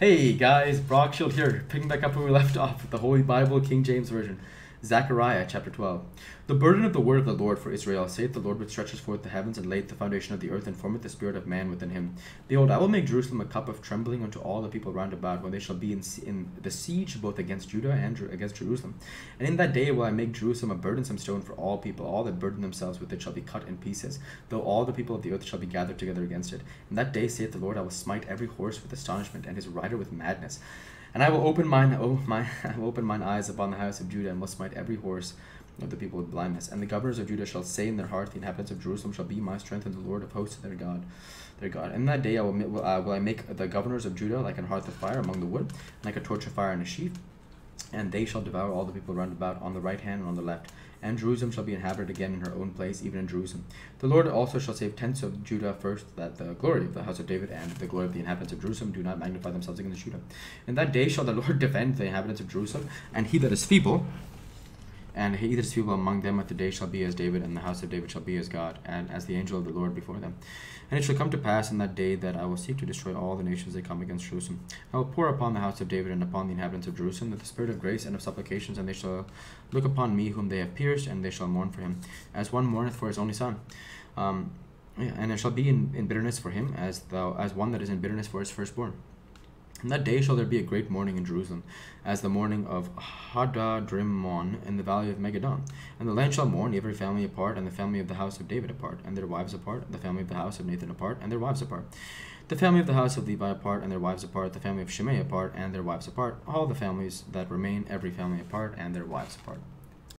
Hey guys, Brock Shield here, picking back up where we left off with the Holy Bible, King James Version. Zechariah chapter 12. The burden of the word of the Lord for Israel, saith the Lord, which stretches forth the heavens, and laid the foundation of the earth, and formeth the spirit of man within him. Behold, I will make Jerusalem a cup of trembling unto all the people round about, when they shall be in the siege both against Judah and against Jerusalem. And in that day will I make Jerusalem a burdensome stone for all people. All that burden themselves with it shall be cut in pieces, though all the people of the earth shall be gathered together against it. In that day, saith the Lord, I will smite every horse with astonishment, and his rider with madness. And I will open mine eyes upon the house of Judah, and will smite every horse of the people with blindness. And the governors of Judah shall say in their heart, the inhabitants of Jerusalem shall be my strength, and the Lord of hosts their God. And in that day will I make the governors of Judah like an hearth of fire among the wood, and like a torch of fire in a sheaf. And they shall devour all the people round about on the right hand and on the left. And Jerusalem shall be inhabited again in her own place, even in Jerusalem. The Lord also shall save tents of Judah first, that the glory of the house of David and the glory of the inhabitants of Jerusalem do not magnify themselves against Judah. In that day shall the Lord defend the inhabitants of Jerusalem, and he that is feeble among them at the day shall be as David, and the house of David shall be as God, and as the angel of the Lord before them. And it shall come to pass in that day that I will seek to destroy all the nations that come against Jerusalem. I will pour upon the house of David and upon the inhabitants of Jerusalem the spirit of grace and of supplications, and they shall look upon me whom they have pierced, and they shall mourn for him, as one mourneth for his only son. And it shall be in bitterness for him, as one that is in bitterness for his firstborn. In that day shall there be a great mourning in Jerusalem, as the mourning of Hadadrimmon in the valley of Megiddon. And the land shall mourn, every family apart, and the family of the house of David apart, and their wives apart, the family of the house of Nathan apart, and their wives apart. The family of the house of Levi apart, and their wives apart, the family of Shimei apart, and their wives apart, all the families that remain, every family apart, and their wives apart.